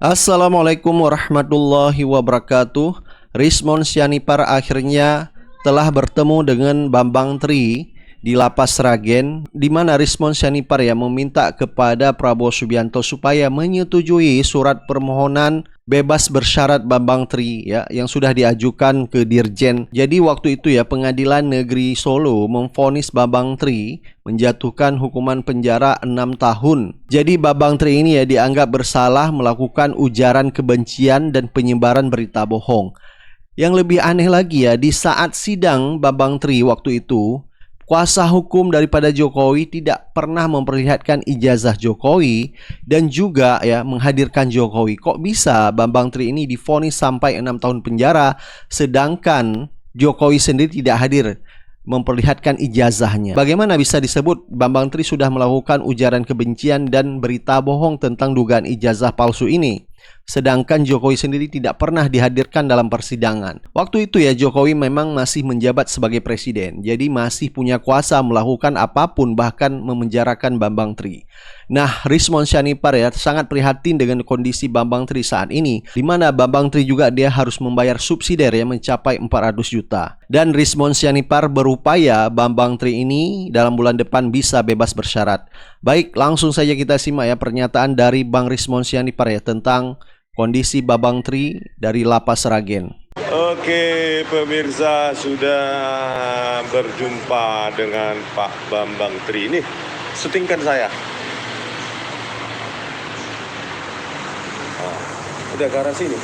Assalamualaikum warahmatullahi wabarakatuh. Rismon Sianipar akhirnya telah bertemu dengan Bambang Tri di Lapas Sragen, di mana Rismon Sianipar meminta kepada Prabowo Subianto supaya menyetujui surat permohonan bebas bersyarat Bambang Tri yang sudah diajukan ke Dirjen. Jadi waktu itu Pengadilan Negeri Solo memvonis Bambang Tri menjatuhkan hukuman penjara 6 tahun. Jadi Bambang Tri ini dianggap bersalah melakukan ujaran kebencian dan penyebaran berita bohong. Yang lebih aneh lagi di saat sidang Bambang Tri waktu itu, kuasa hukum daripada Jokowi tidak pernah memperlihatkan ijazah Jokowi dan juga menghadirkan Jokowi. Kok bisa Bambang Tri ini divonis sampai 6 tahun penjara sedangkan Jokowi sendiri tidak hadir memperlihatkan ijazahnya? Bagaimana bisa disebut Bambang Tri sudah melakukan ujaran kebencian dan berita bohong tentang dugaan ijazah palsu ini, sedangkan Jokowi sendiri tidak pernah dihadirkan dalam persidangan? Waktu itu Jokowi memang masih menjabat sebagai presiden, jadi masih punya kuasa melakukan apapun, bahkan memenjarakan Bambang Tri. Nah, Rismon Sianipar sangat prihatin dengan kondisi Bambang Tri saat ini, di mana Bambang Tri juga dia harus membayar subsidi mencapai 400 juta. Dan Rismon Sianipar berupaya Bambang Tri ini dalam bulan depan bisa bebas bersyarat. Baik, langsung saja kita simak pernyataan dari Bang Rismon Sianipar tentang kondisi Bambang Tri dari Lapas Sragen. Oke, pemirsa, sudah berjumpa dengan Pak Bambang Tri. Ini syutingkan saya. Udah ke arah sini.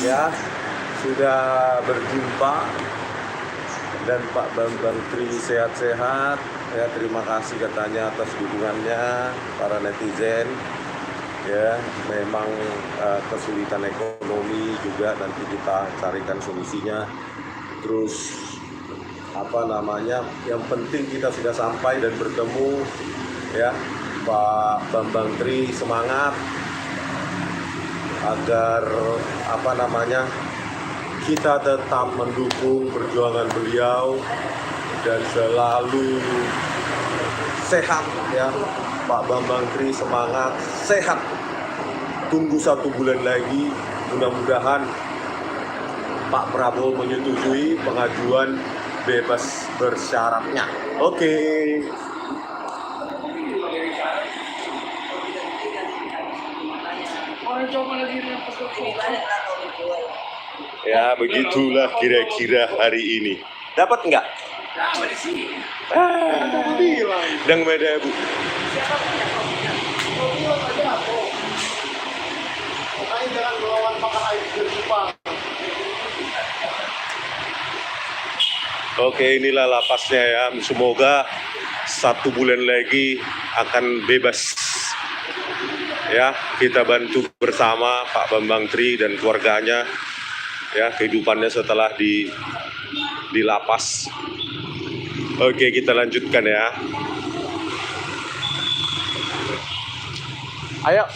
Ya, sudah berjumpa dan Pak Bambang Tri sehat-sehat. Terima kasih katanya atas dukungannya para netizen. Memang kesulitan ekonomi juga, nanti kita carikan solusinya. Terus yang penting kita sudah sampai dan bertemu Pak Bambang Tri semangat agar kita tetap mendukung perjuangan beliau dan selalu sehat Pak Bambang Tri semangat, sehat. Tunggu 1 bulan lagi, mudah-mudahan Pak Prabowo menyetujui pengajuan bebas bersyaratnya. Oke. Ya, begitulah kira-kira hari ini. Dapat nggak? Dapat di sini. Dang beda, Bu. Jangan melawan makan air di Jepang. Oke, inilah lapasnya Semoga 1 bulan lagi akan bebas. Kita bantu bersama Pak Bambang Tri dan keluarganya kehidupannya setelah di lapas. Oke, kita lanjutkan Ayo.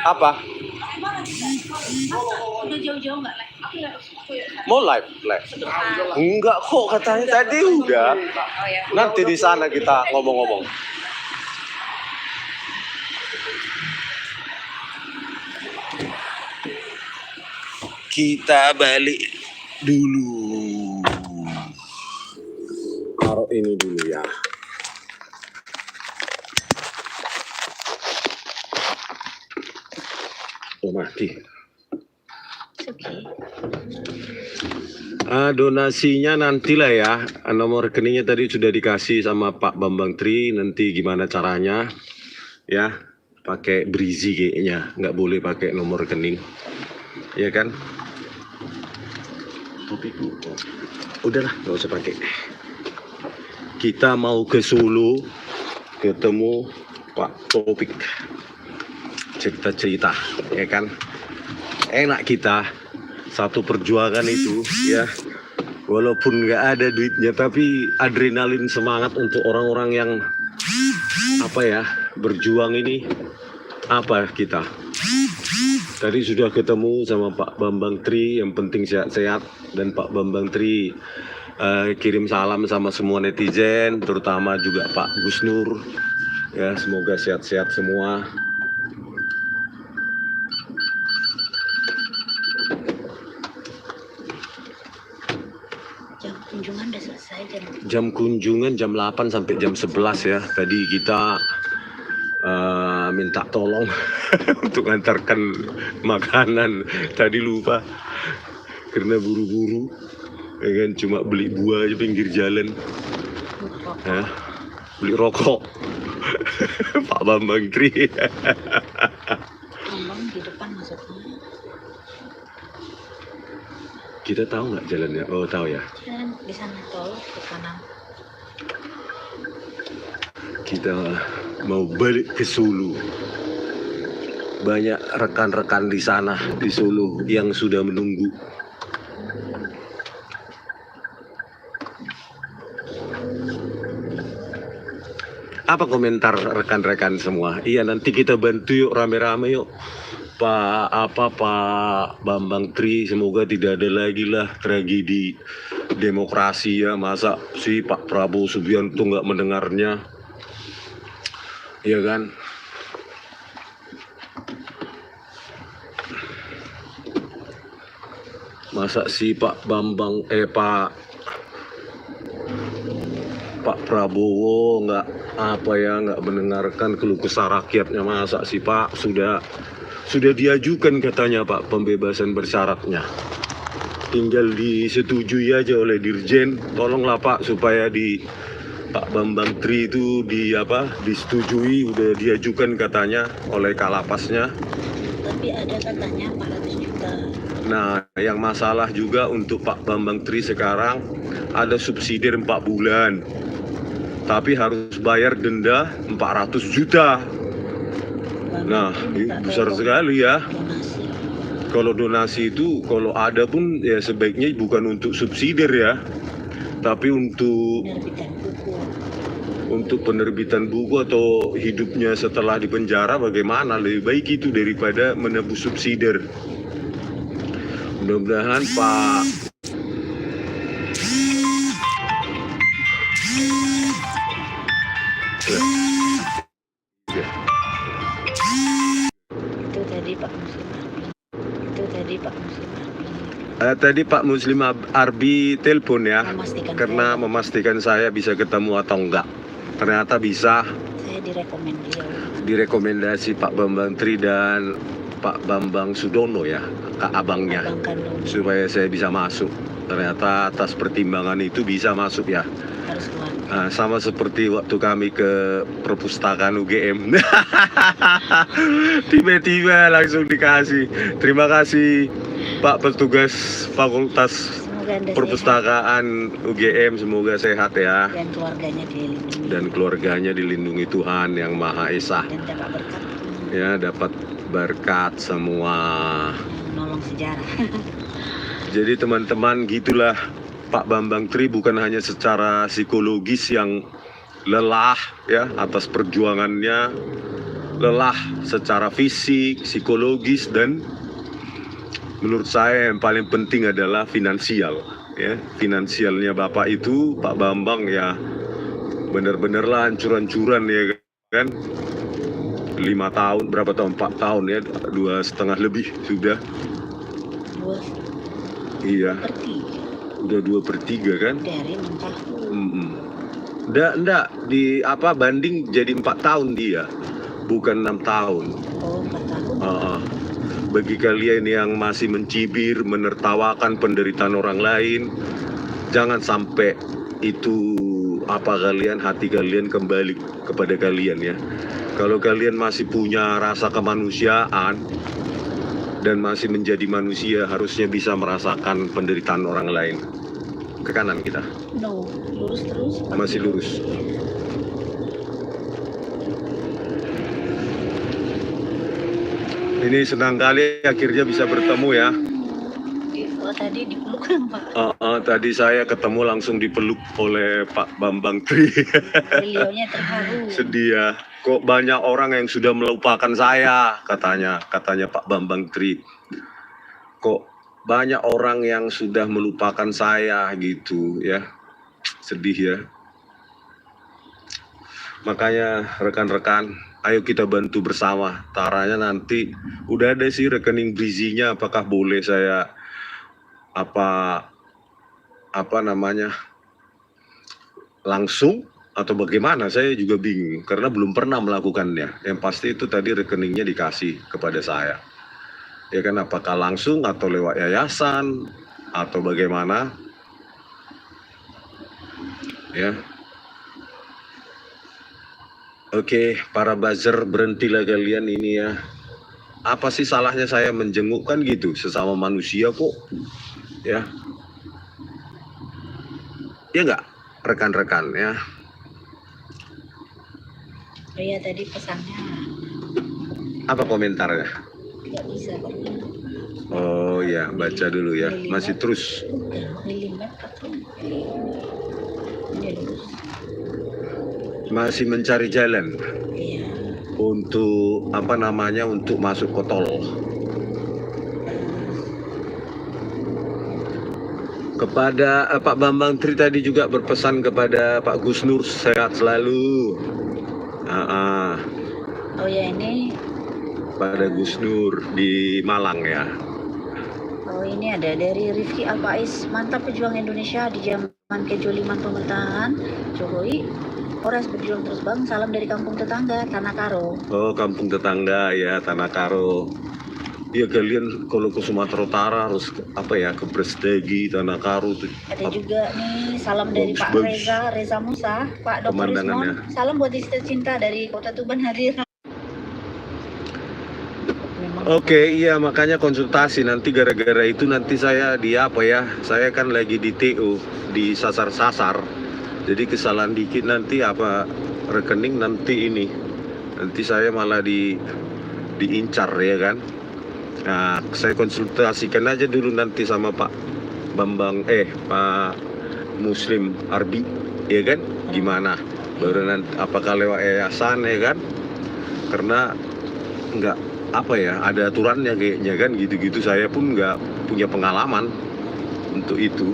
Apa? Udah jauh-jauh nggak live? Mau live? Enggak kok, katanya tadi udah. Nanti di sana kita ngomong-ngomong. Kita balik dulu. Taruh ini dulu ya. Mati. Donasinya nantilah nomor rekeningnya tadi sudah dikasih sama Pak Bambang Tri. Nanti gimana caranya pakai Brizi kayaknya, nggak boleh pakai nomor rekening, ya kan? Topiku, udahlah nggak usah pakai. Kita mau ke Solo ketemu Pak Topik, cerita-cerita, ya kan? Enak kita satu perjuangan itu walaupun nggak ada duitnya, tapi adrenalin semangat untuk orang-orang yang berjuang ini kita Tadi sudah ketemu sama Pak Bambang Tri, yang penting sehat-sehat, dan Pak Bambang Tri kirim salam sama semua netizen, terutama juga Pak Gus Nur. Ya, semoga sehat-sehat semua. Jam kunjungan udah selesai jam. Jam kunjungan jam 8 sampai jam 11 ya. Tadi kita minta tolong untuk antarkan makanan. Tadi lupa karena buru-buru, ya kan, cuma beli buah aja pinggir jalan, ya, beli rokok. Pak Bambang Tri. Ngomong di depan maksudnya. Kita tahu nggak jalannya? Oh, tahu ya. Dan di sana tol ke kanan. Kita mau balik ke Solo. Banyak rekan-rekan di sana di Solo yang sudah menunggu. Apa komentar rekan-rekan semua? Iya, nanti kita bantu yuk, rame-rame yuk. Pak Bambang Tri, semoga tidak ada lagi lah tragedi demokrasi ya. Masa sih Pak Prabowo Subianto nggak mendengarnya, ya kan? Masa sih Pak Prabowo nggak mendengarkan keluh kesah rakyatnya. Masa sih Pak, sudah diajukan katanya Pak pembebasan bersyaratnya, tinggal disetujui aja oleh Dirjen. Tolonglah Pak supaya di Pak Bambang Tri itu disetujui, udah diajukan katanya oleh Kalapasnya. Tapi ada katanya 400 juta. Nah, yang masalah juga untuk Pak Bambang Tri sekarang ada subsidi 4 bulan, tapi harus bayar denda 400 juta. Nah, besar sekali ya. Donasi. Kalau donasi itu, kalau ada pun ya sebaiknya bukan untuk subsidi ya, tapi Penerbitan buku. untuk penerbitan buku atau hidupnya setelah di penjara bagaimana. Lebih baik itu daripada menebus subsidi. Mudah-mudahan Pak tadi Pak Muslim Arbi telepon ya, karena memastikan saya bisa ketemu atau enggak. Ternyata bisa. Saya Direkomendasi Pak Bambang Tri dan Pak Bambang Sudono ya, kak abangnya, supaya saya bisa masuk. Ternyata atas pertimbangan itu bisa masuk ya. Harus keluar. Nah, sama seperti waktu kami ke perpustakaan UGM. Tiba-tiba langsung dikasih. Terima kasih Pak petugas Fakultas Perpustakaan UGM, semoga sehat ya. Dan keluarganya dilindungi. Dan keluarganya dilindungi Tuhan Yang Maha Esa. Dan dapat berkat. Ya, dapat berkat semua. Menolong sejarah. Jadi teman-teman, gitulah Pak Bambang Tri, bukan hanya secara psikologis yang lelah ya atas perjuangannya, lelah secara fisik, psikologis, dan menurut saya yang paling penting adalah finansial ya. Finansialnya Bapak itu, Pak Bambang ya, benar-benar lah hancur-hancuran ya kan. 5 tahun, berapa tahun? 4 tahun ya, 2,5 lebih sudah. 2/3. Iya. Udah 2/3 kan? Dari 6 tahun. Enggak, banding jadi 4 tahun dia, bukan 6 tahun. Oh, 4 tahun. Bagi kalian yang masih mencibir, menertawakan penderitaan orang lain, jangan sampai itu hati kalian kembali kepada kalian ya. Kalau kalian masih punya rasa kemanusiaan dan masih menjadi manusia, harusnya bisa merasakan penderitaan orang lain. Ke kanan kita. No, lurus terus. Masih lurus. Ini senang kali akhirnya bisa bertemu ya. Oh, tadi dipeluk kan Pak? Tadi saya ketemu langsung dipeluk oleh Pak Bambang Tri. Beliaunya terharu. Sedih ya. Kok banyak orang yang sudah melupakan saya, katanya Pak Bambang Tri. Kok banyak orang yang sudah melupakan saya gitu ya. Sedih ya. Makanya rekan-rekan, ayo kita bantu bersama. Caranya nanti udah ada sih rekening Brizinya, apakah boleh saya apa namanya langsung atau bagaimana, saya juga bingung karena belum pernah melakukannya. Yang pasti itu tadi rekeningnya dikasih kepada saya ya kan, apakah langsung atau lewat yayasan atau bagaimana ya. Oke, para buzzer, berhentilah kalian ini ya. Apa sih salahnya saya menjenguk kan gitu, sesama manusia kok ya. Ya enggak, rekan-rekan ya. Oh iya, tadi pesannya Apa komentarnya? nggak bisa Pak. Oh ya, baca dulu ya. Masih terus. Milimet atau ini lurus. Masih mencari jalan Iya. untuk apa namanya, untuk masuk ke tol. Kepada Pak Bambang Tri tadi juga berpesan kepada Pak Gus Nur sehat selalu. Oh ya, ini Pada Gus Nur di Malang ya. oh ini ada dari Rifki Alpais, mantap pejuang Indonesia di zaman kejoliman pemerintahan Jokowi. Horas berjuang terus bang, salam dari kampung tetangga Tanah Karo. Oh, kampung tetangga ya, Tanah Karo. Ya kalian kalau ke Sumatera Utara harus apa ya, ke Brastagi, Tanah Karo tuh. Ada juga nih salam dari Pak Bagus. Reza Musa, Pak Dr. Pemandangannya. Rismon. Salam buat istri cinta dari Kota Tuban hadir. Memang Oke, iya makanya konsultasi nanti, gara-gara itu nanti saya di apa ya, saya kan lagi di TO, di sasar-sasar. Jadi kesalahan dikit nanti apa rekening nanti ini. Nanti saya malah diincar ya kan. Nah, saya konsultasikan aja dulu nanti sama Pak Pak Muslim Arbi, ya kan? Gimana? Baru nanti apakah lewat yayasan ya kan? Karena nggak apa ya, ada aturannya kayaknya kan, gitu-gitu. Saya pun nggak punya pengalaman untuk itu.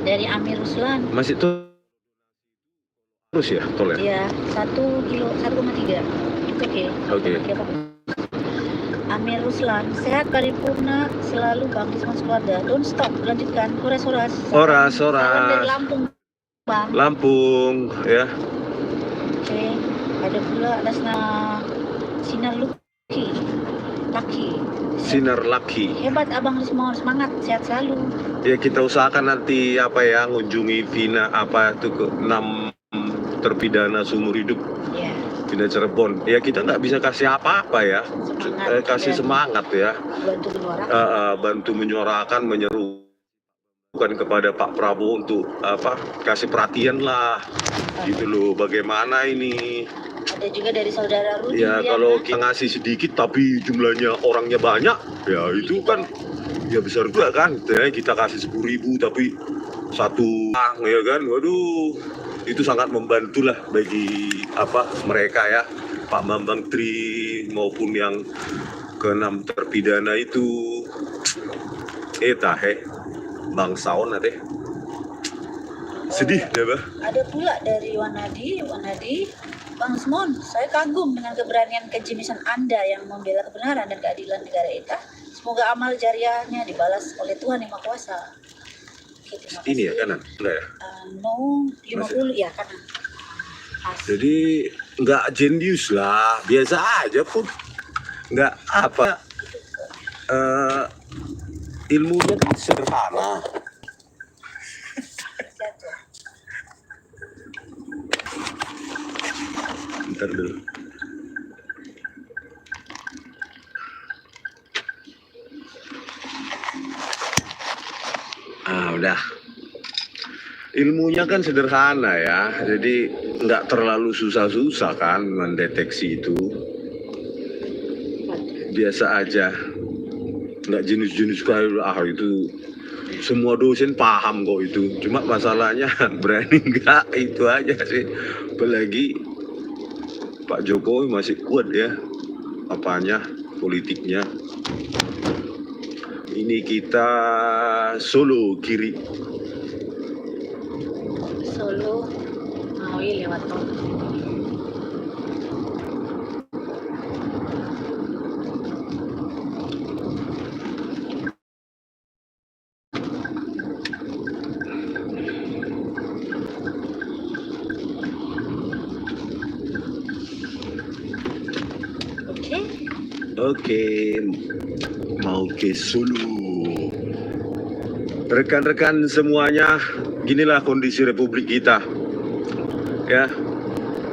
dari Amir Ruslan. Masih terus ya tol ya? Iya, 1 kilo 1,3. Oke. Oke. Amir Ruslan, sehat paripurna selalu Bang Rismon keluarga. Don't stop, lanjutkan. Horas. Horas. Salam dari Lampung, Bang. Lampung ya. Oke. Ada pula atas nama Sinar Laki. Sinar Laki. Hebat Abang Rismon, semangat, sehat selalu. Ya kita usahakan nanti apa ya, ngunjungi Vina apa itu ke 6 terpidana seumur hidup. Ya, Vina Cirebon. Ya kita nggak bisa kasih apa-apa ya. semangat. Kasih dan semangat ya. bantu menyuarakan. Bantu menyuarakan, menyerukan kepada Pak Prabowo untuk apa, kasih perhatian lah. Gitu loh, bagaimana ini. Ada juga dari saudara Rudi. Ya kalau kita ngasih sedikit tapi jumlahnya orangnya banyak, ya itu kan ya besar juga kan. Ya, kita kasih 10.000 tapi satu ya kan, waduh, itu sangat membantu lah bagi apa mereka ya, Pak Bambang Tri maupun yang ke-6 terpidana itu. Bangsaon teh sedih deh bah. Ada pula dari Wanadi, Bang Rismon, saya kagum dengan keberanian kejeniusan Anda yang membela kebenaran dan keadilan negara kita. Semoga amal jariahnya dibalas oleh Tuhan Yang Maha Kuasa. Oke, terima kasih. Ini ya kanan, enggak ya? No, 50 ya kanan. Jadi nggak jenius lah, biasa aja pun, nggak apa. Ilmunya kan sederhana. Bentar dulu. Udah. Ilmunya kan sederhana ya, jadi nggak terlalu susah-susah kan mendeteksi itu. biasa aja, nggak jenis-jenis kayak itu. Semua dosen paham kok itu, cuma masalahnya berani nggak, itu aja sih. Apalagi Pak Jokowi masih kuat ya, apanya, politiknya. Ini kita Solo kiri. Solo Ngawi lewat tol. Oke. Oke, mau ke Solo. Rekan-rekan semuanya, ginilah kondisi Republik kita. Ya,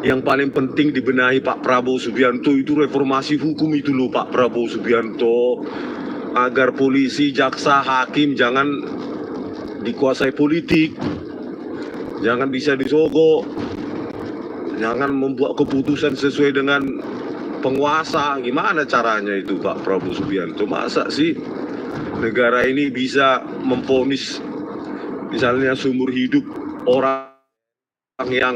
yang paling penting dibenahi Pak Prabowo Subianto itu reformasi hukum itu loh, Pak Prabowo Subianto, agar polisi, jaksa, hakim jangan dikuasai politik, jangan bisa disogok, jangan membuat keputusan sesuai dengan penguasa. Gimana caranya itu Pak Prabowo Subianto? Masa sih negara ini bisa memvonis misalnya seumur hidup orang yang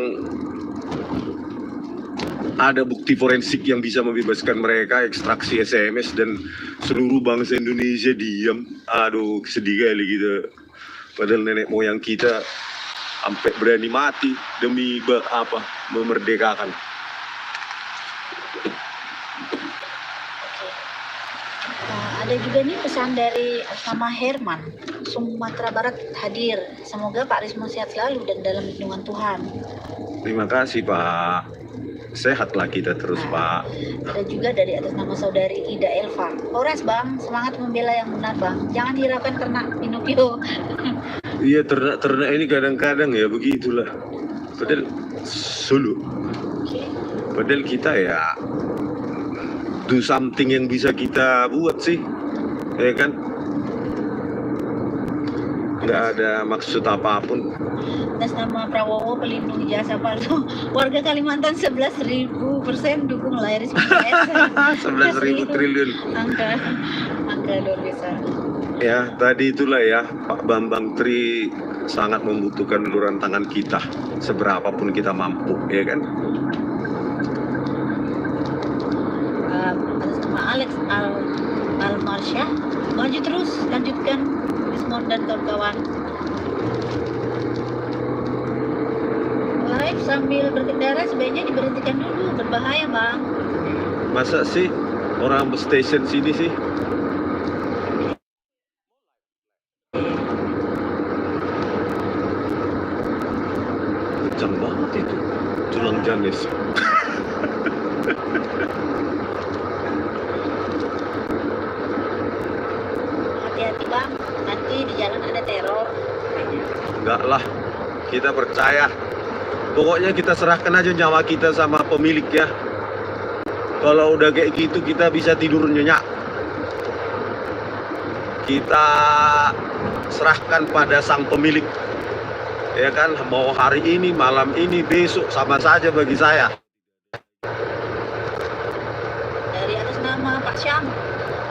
ada bukti forensik yang bisa membebaskan mereka, ekstraksi SMS, dan seluruh bangsa Indonesia diam. Aduh, sedih kali gitu. Padahal nenek moyang kita sampai berani mati demi memerdekakan. Ada juga nih pesan dari sama Herman, Sumatera Barat hadir. Semoga Pak Rismon sehat selalu dan dalam lindungan Tuhan. Terima kasih Pak. Sehatlah kita terus Pak. Ada juga dari atas nama saudari Ida Elva. Horas Bang, semangat membela yang benar Bang. Jangan hiraukan ternak Pinocchio. Iya, ternak ini kadang-kadang ya begitulah. Padahal Solo. Padahal kita ya do something yang bisa kita buat sih, ya kan? Nggak ada maksud apapun. Atas nama Prabowo pelindung jasa palsu, warga Kalimantan 11.000% dukung layar Rismon. 11.000 triliun. Angka luar biasa. Ya, tadi itulah ya, Pak Bambang Tri sangat membutuhkan uluran tangan kita, seberapapun kita mampu, ya kan? Atas nama Alex Almarsyah, maju terus, lanjutkan Rismon dan kawan-kawan. Live sambil berkendara sebaiknya diberhentikan dulu, berbahaya Bang. Masa sih orang station sini sih? Kencang banget itu, tulang janis. Hati-hati Bang, nanti di jalan ada teror. Enggak lah, kita percaya. Pokoknya kita serahkan aja nyawa kita sama pemilik ya. Kalau udah kayak gitu kita bisa tidur nyenyak. Kita serahkan pada sang pemilik. Ya kan, mau hari ini, malam ini, besok sama saja bagi saya. Dari atas nama Pak Syam,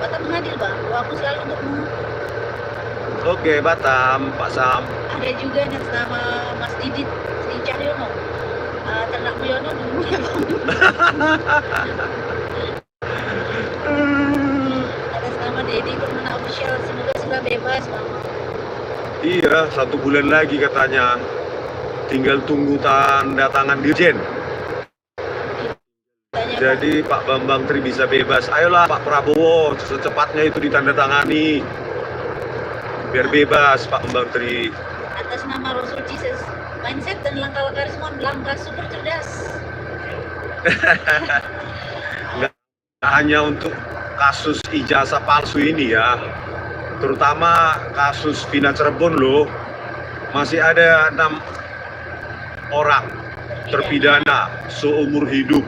Batam hadir Bang, doaku selalu untukmu. Oke, Batam, Pak Sam. Ada juga atas nama Mas Didit Sri Cahyono, ternak Mulyono dulu ya Bang. Atas nama Dedi Permana Official, semoga segera bebas Bang. Iya, 1 bulan lagi katanya. Tinggal tunggu tanda tangan Dirjen. Jadi Pak Bambang Tri bisa bebas. Ayolah Pak Prabowo, secepatnya itu ditandatangani. Biar bebas Pak Bambang Tri. Atas nama Rasul Jesus, mindset dan langkah-langkah Rismon, langkah super cerdas. Nggak hanya untuk kasus ijazah palsu ini ya, terutama kasus Vina Cirebon loh, masih ada 6 orang terpidana seumur hidup.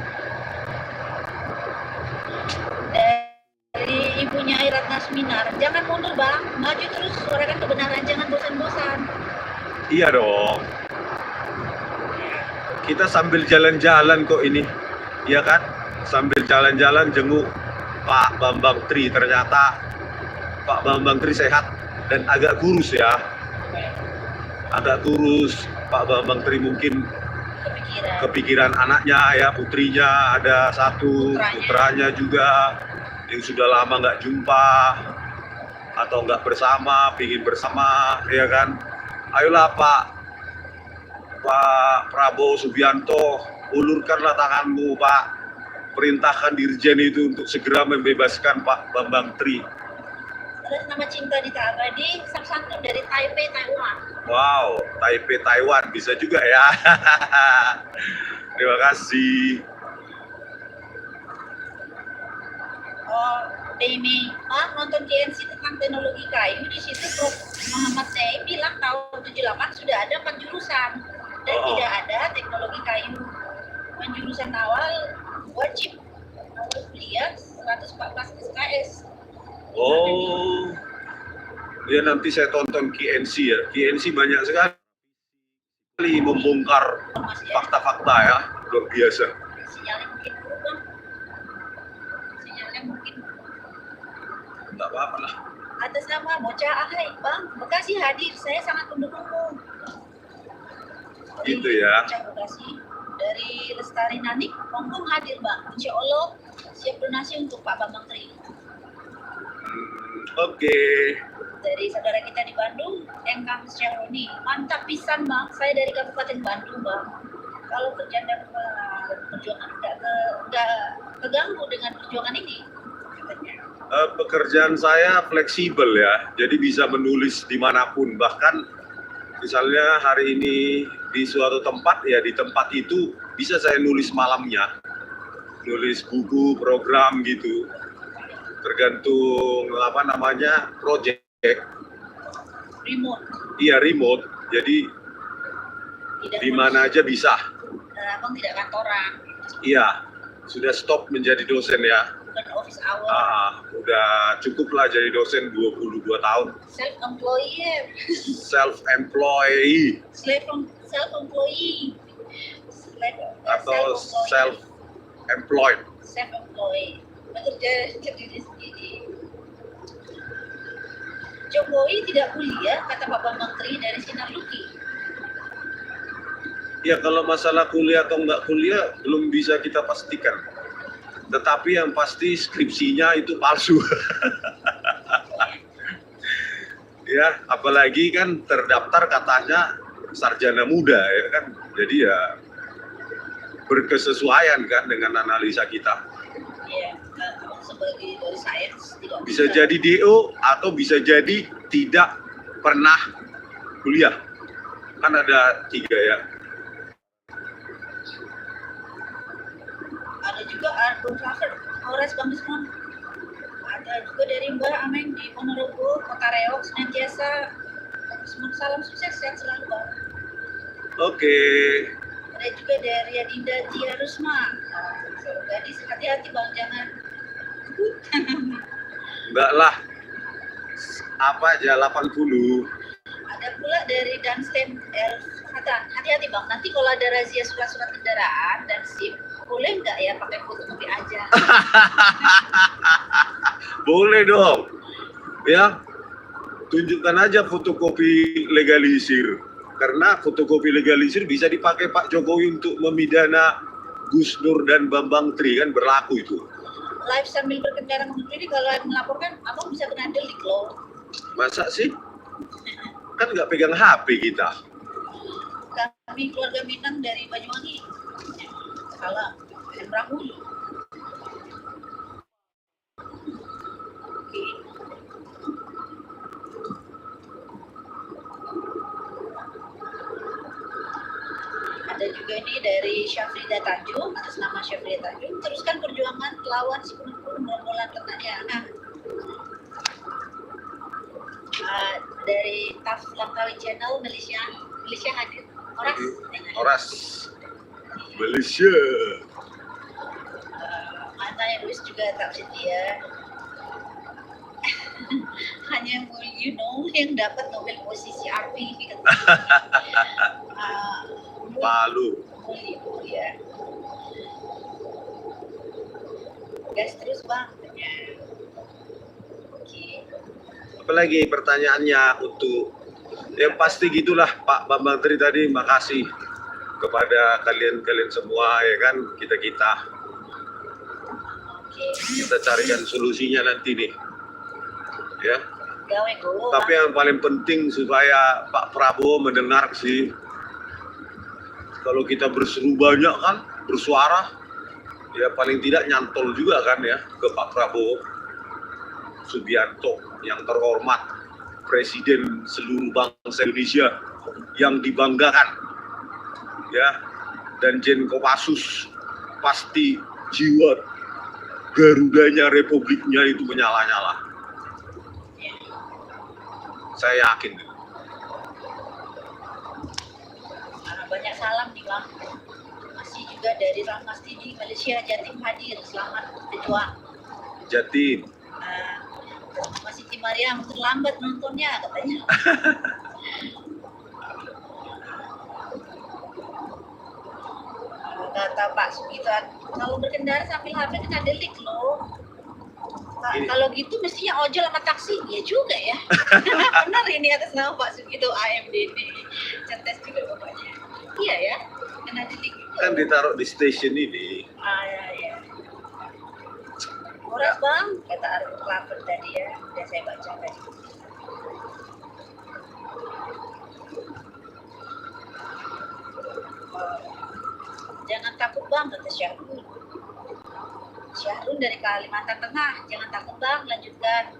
Dari ibunya Iratna Seminar, jangan mundur Bang, maju terus, suarakan kebenaran, jangan bosan-bosan. Iya dong, kita sambil jalan-jalan kok ini, ya kan, sambil jalan-jalan jenguk Pak Bambang Tri. Ternyata Pak Bambang Tri sehat dan agak kurus ya. Agak kurus. Pak Bambang Tri mungkin kepikiran anaknya ya, putrinya, ada satu putranya juga yang sudah lama nggak jumpa atau nggak bersama, pingin bersama, ya kan. Ayolah Pak Prabowo Subianto, ulurkanlah tanganmu Pak, perintahkan Dirjen itu untuk segera membebaskan Pak Bambang Tri. Terus nama cinta Dita Abadi, satu dari Taipei, Taiwan. Wow, Taipei, Taiwan bisa juga ya. Terima kasih. Oh, Demi, nonton TNC tentang teknologi kayu, di situ Prof. Muhammad Syai bilang tahun 78 sudah ada penjurusan dan tidak ada teknologi kayu. Penjurusan awal wajib kuliah 114 SKS. Oh, ya nanti saya tonton KNC ya. KNC banyak sekali membongkar fakta-fakta ya, luar biasa. Sinyalnya mungkin berubah. Sinyalnya mungkin Enggak apa-apa lah. atas nama Bocah Ahai, Bang, Bekasi hadir. Saya sangat mendukungmu. Gitu ya. Bocah Bekasi dari Lestari Nanik, Hongkong hadir, Bang. Insya Allah siap donasi untuk Pak Bambang Tri. Oke. Dari saudara kita di Bandung, Engkang Syaroni. Mantap pisan, Bang. Saya dari Kabupaten Bandung, Bang. Kalau kerjaan dan perjuangan nggak keganggu dengan perjuangan ini, katanya. Pekerjaan saya fleksibel ya, jadi bisa menulis dimanapun. Bahkan misalnya hari ini di suatu tempat ya, di tempat itu bisa saya nulis malamnya, nulis buku, program gitu. Tergantung apa namanya, project. Remote. Iya, remote. Jadi Tidak di mana aja bisa. Abang tidak kantoran, Iya, sudah stop menjadi dosen ya. bukan office hour. Udah cukup lah jadi dosen 22 tahun. Self-employed. Self-employee Self-employee. atau self-employed. Self-employed. Bekerja sendiri sendiri. Jokowi tidak kuliah, kata Pak Bambang Tri dari Sinar Luki. Ya kalau masalah kuliah atau nggak kuliah belum bisa kita pastikan. Tetapi yang pasti skripsinya itu palsu. Ya, apalagi kan terdaftar katanya sarjana muda ya kan. Jadi ya berkesesuaian kan dengan analisa kita. Iya, sebagai dari sains tidak Bisa jadi DO atau bisa jadi tidak pernah kuliah. Kan ada 3 ya. Ada juga Arbon Travel, Polres Bangkesmon. Ada juga dari Mbak Ameng di Ponorogo, Kota Reok, senantiasa Bangkesmon. Salam sukses, sehat selalu, Bang. Oke. Ada juga dari Adinda Tia Rusma. Seluruh gadis, hati-hati Bang, jangan kebut. Enggak lah. Apa aja 80. Ada pula dari Danstem El Hatan. Hati-hati Bang, nanti kalau ada razia surat-surat kendaraan dan SIM, boleh nggak ya pakai fotokopi aja? Boleh dong. Ya. Tunjukkan aja fotokopi legalisir. Karena fotokopi legalisir bisa dipakai Pak Jokowi untuk memidana Gus Nur dan Bambang Tri, kan berlaku itu. Live sambil berkendara menuju ini kalau melaporkan, abang bisa kena delik loh. Masa sih? Kan nggak pegang HP kita. Kami keluarga Minang dari Banyuwangi. Salah, Sembrahulu. Oke. Ada juga ini dari Syafrida Tanjung, atas nama Syafrida Tanjung. Teruskan perjuangan lawan si penumpang monomolan katanya. Nah, dari TAF Langkawi Channel, Malaysia hadir. Oras. Malaysia. Mana yang Luis juga tak sedia. Hanya yang dapat Nobel posisi RP. Palu. Ya. Gas terus Bang. apalagi pertanyaannya untuk yang pasti gitulah Pak Bambang Tri tadi. Makasih kepada kalian semua ya kan, kita Oke. carikan solusinya nanti nih ya. Gawe go. Tapi yang paling penting supaya Pak Prabowo mendengar sih, kalau kita berseru banyak kan, bersuara ya paling tidak nyantol juga kan ya ke Pak Prabowo Subianto yang terhormat, Presiden seluruh bangsa Indonesia yang dibanggakan ya, dan Jen Kopassus pasti jiwa Garudanya Republiknya itu menyala-nyala. Saya yakin. Banyak salam nih Bang. Masih juga dari Rahmas TV Malaysia, Jatim hadir. Selamat berjuang. Jatim. Masih Siti Mariam terlambat nontonnya katanya. Kata Pak Sugito, kalau berkendara sambil HP kena delik loh. Kalau gitu mestinya ojol sama taksi. Ya juga ya. Benar ini atas nama Pak Sugito AMDD. Cerdas juga bapaknya. Iya ya, kena delik juga. Kan ditaruh di stasiun ini. Ya. Boras Bang, kata Arif Klaper tadi ya. Udah saya baca tadi. Jangan takut Bang, kata Syahrul. Syahrul dari Kalimantan Tengah. Jangan takut Bang, lanjutkan.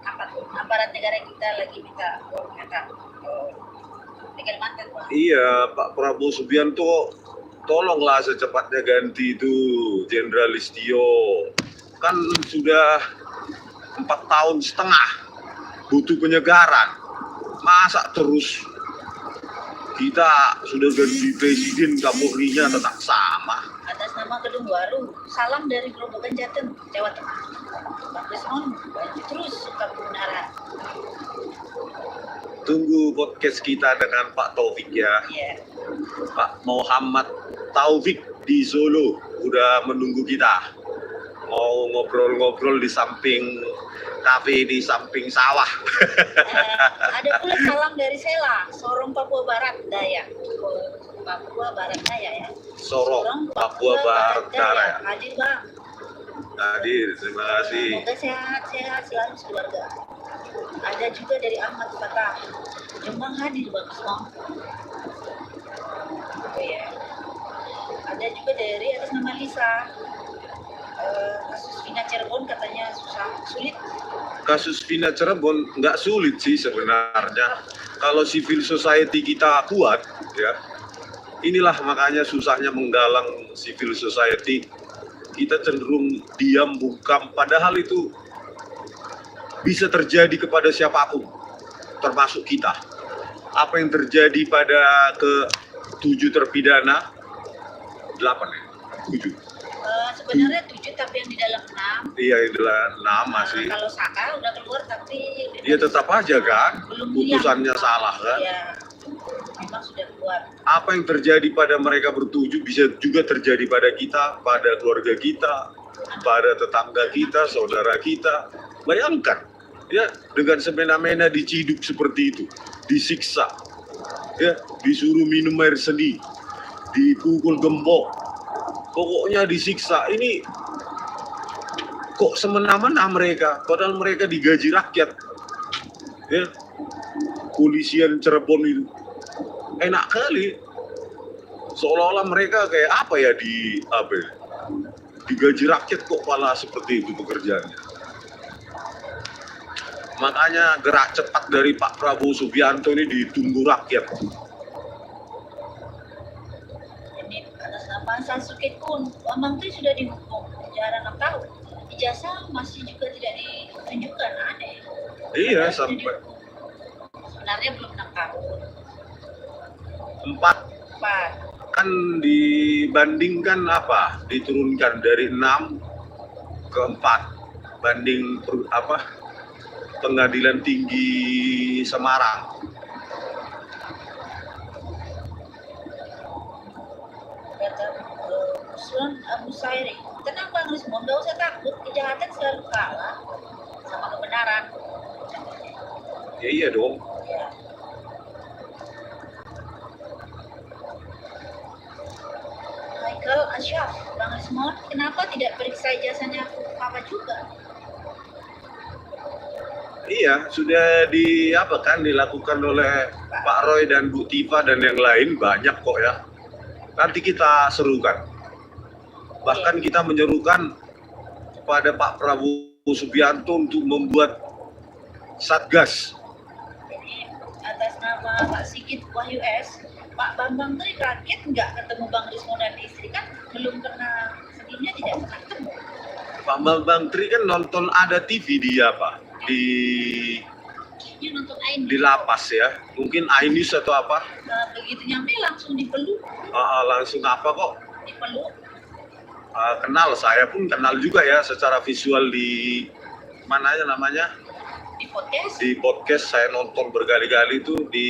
Aparat negara kita lagi minta kata di Kalimantan Bang. Iya, Pak Prabowo Subianto, tolonglah secepatnya ganti itu Jenderal Listio. Kan sudah 4,5 tahun butuh penyegaran. Masa terus kita sudah ganti presiden, Kapolrinya tetap sama. Atas nama Gedung Baru, salam dari Grobogan Jateng, Jawa Tengah. Bang Desmond, bantu terus suka kebenaran. Tunggu podcast kita dengan Pak Taufik ya. Iya. Pak Muhammad Taufik di Solo udah menunggu kita. Mau ngobrol-ngobrol di samping kafe, di samping sawah. Ada pula salam dari Sela, Sorong Papua Barat Daya. Papua Barat Daya ya. Sorong, Papua Barat Daya. Hadir Bang. Hadir, terima kasih. Semoga sehat-sehat selalu keluarga. Ada juga dari Ahmad Fatah. Jombang hadir Bang Bang. Oh ya. Ada juga dari atas nama Lisa. Kasus Vina Cirebon katanya sulit. Kasus Vina Cirebon nggak sulit sih sebenarnya. Kalau civil society kita kuat, ya. Inilah makanya susahnya menggalang civil society. Kita cenderung diam, bungkam. Padahal itu bisa terjadi kepada siapapun, termasuk kita. Apa yang terjadi pada ke-7 terpidana? 8 ya? 7. Sebenarnya 7 tapi yang di dalam 6. Iya, di dalam 6 masih. Kalau Saka udah keluar tapi Iya tetap aja kan, belum putusannya salah kan. Iya, memang sudah keluar. Apa yang terjadi pada mereka bertujuh bisa juga terjadi pada kita, pada keluarga kita, pada tetangga kita, saudara kita. Bayangkan, ya dengan semena-mena diciduk seperti itu, disiksa, ya disuruh minum air seni, dipukul gembok, pokoknya disiksa. Ini kok semena-mena mereka, padahal mereka digaji rakyat. Ya, polisian Cirebon itu enak kali, seolah-olah mereka kayak apa ya, digaji rakyat kok malah seperti itu pekerjaannya. Makanya gerak cepat dari Pak Prabowo Subianto ini ditunggu rakyat. Ini atas nama Sasuke Kun, Bambang Tri sudah dihukum penjara 6 tahun. Ijazah masih juga tidak ditunjukkan, aneh. Iya, Sudah sampai dihukum. Sebenarnya belum 6 tahun. 4 4. kan dibandingkan apa? Diturunkan dari 6 ke 4 banding Pengadilan Tinggi Semarang. Kata Ruslan Abu Sairi, tenang Bang Rismon, gak usah takut, kejahatan selalu kalah sama kebenaran. Ya iya dong. Ya. Michael Asyaf, Bang Rismon, kenapa tidak periksa ijazahnya Papa juga? Iya, sudah dilakukan oleh Pak Roy dan Bu Tifa dan yang lain banyak kok ya. Nanti kita serukan. Bahkan kita menyerukan kepada Pak Prabowo Subianto untuk membuat satgas. Jadi atas nama Pak Sigit Wahyu S, Pak Bambang Tri kaget nggak ketemu Bang Rismon dan istri, kan belum pernah, sebelumnya tidak pernah ketemu. Pak Bambang Tri kan nonton ada TV dia Pak Dia nonton Ain. di lapas ya, mungkin Ainis atau apa. Begitu nyampe langsung dipeluk, Langsung apa kok dipeluk. kenal, saya pun kenal juga ya secara visual di mana aja namanya, Di podcast. di podcast saya nonton berkali-kali itu di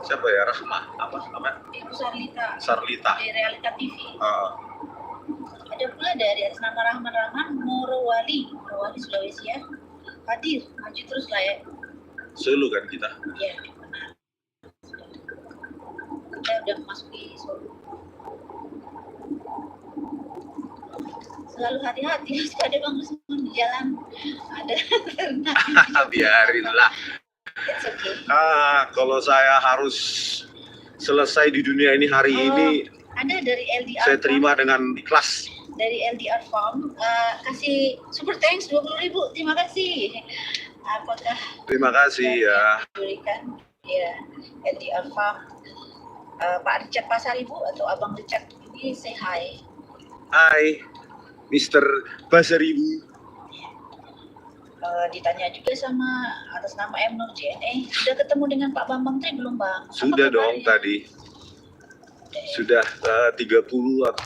siapa ya, Rahmah apa namanya, Ibu Sarlita. Sarlita. Di Realita TV. Ah, Ada pula dari atas nama Rahman Morowali Sulawesi ya. Hadir, maju terus lah ya. Solo kan kita. Ya, benar. Kita udah masuki Solo. Selalu hati-hati, ada Bang Rismon di jalan, ada ternak. Biarinlah. It's okay. Kalau saya harus selesai di dunia ini hari ini, Ada dari LDR saya Farm, terima dengan ikhlas. dari LDR Farm, kasih super thanks 20.000, terima kasih. Apakah Terima kasih ya. diberikan ya LDR Farm, Pak Richard Pasaribu atau Abang Richard ini say hi. Hai, Mr. Pasaribu. Ditanya juga sama atas nama M Nur JNE, sudah ketemu dengan Pak Bambang Tri belum Bang? Apa Sudah dong kabarnya? tadi. Sudah 30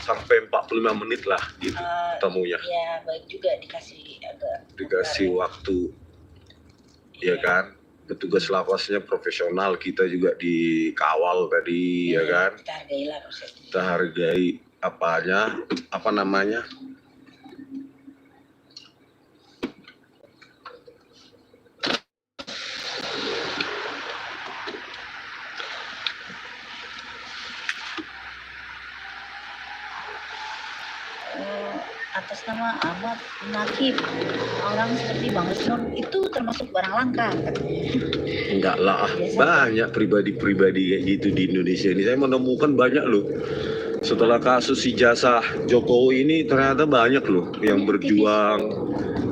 sampai 45 menit lah gitu temunya. Ya baik juga, dikasih agak Dikasih waktu, ya kan. Petugas lapasnya profesional, kita juga dikawal tadi, ya kan. Kita hargailah proses. Kita hargai apa namanya, Atas nama Ahmad Nakib, orang seperti Bang Rismon itu termasuk barang langka katanya. enggak lah, banyak pribadi-pribadi kayak gitu di Indonesia ini. Saya menemukan banyak loh. Setelah kasus ijazah Jokowi ini ternyata banyak loh yang berjuang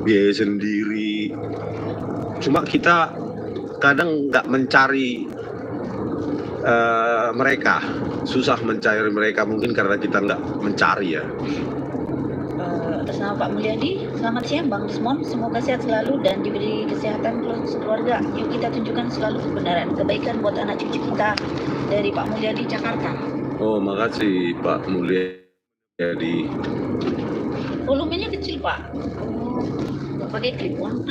biaya sendiri. Cuma kita kadang nggak mencari mereka, susah mencari mereka, mungkin karena kita nggak mencari ya. Atas nama Pak Mulyadi, selamat siang Bang Rismon, semoga sehat selalu dan diberi kesehatan keluarga. Yuk kita tunjukkan selalu kebenaran, kebaikan buat anak cucu kita, dari Pak Mulyadi Jakarta. Oh, makasih Pak Mulyadi. Volumenya kecil Pak, nggak pakai clip on.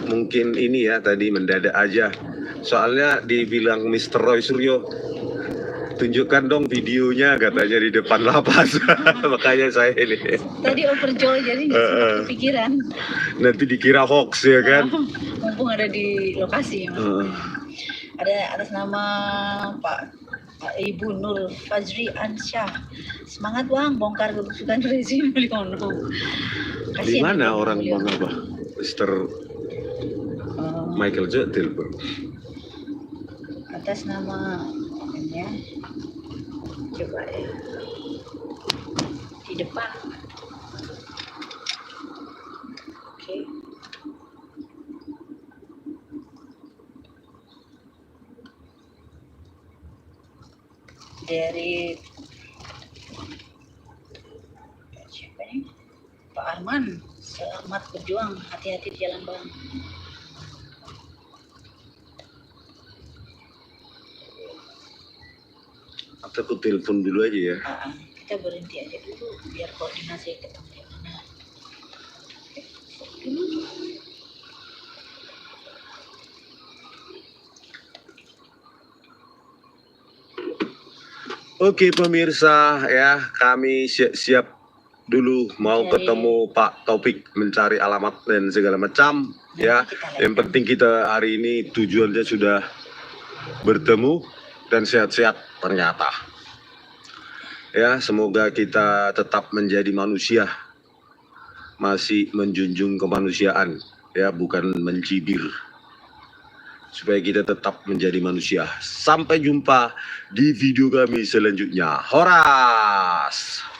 Mungkin ini ya tadi mendadak aja. Soalnya dibilang Mr. Roy Suryo, tunjukkan dong videonya katanya di depan lapas. Makanya saya ini. Tadi overjoy jadi nggak sempat kepikiran. Nanti dikira hoax ya kan. Mumpung ada di lokasi ya. Ada atas nama Pak Ibu Nur Fajri Ansyah. Semangat Bang, bongkar kebusukan rezim Mulyono. Di mana orang Bang apa? Mr. Michael Jotil, Bang. Atas nama ya. Coba ya. Di depan. Oke. Dari siapa nih? Pak Arman, selamat berjuang, hati-hati di jalan Bang. Atau aku telepon dulu aja ya. Kita berhenti aja dulu biar koordinasi ketemu di mana. Oke pemirsa ya, kami siap-siap dulu mau Jadi- ketemu Pak Taufik mencari alamat dan segala macam ya. Yang penting kita hari ini tujuannya sudah bertemu dan sehat-sehat ternyata. Ya, semoga kita tetap menjadi manusia, masih menjunjung kemanusiaan ya, bukan mencibir. Supaya kita tetap menjadi manusia. Sampai jumpa di video kami selanjutnya. Horas.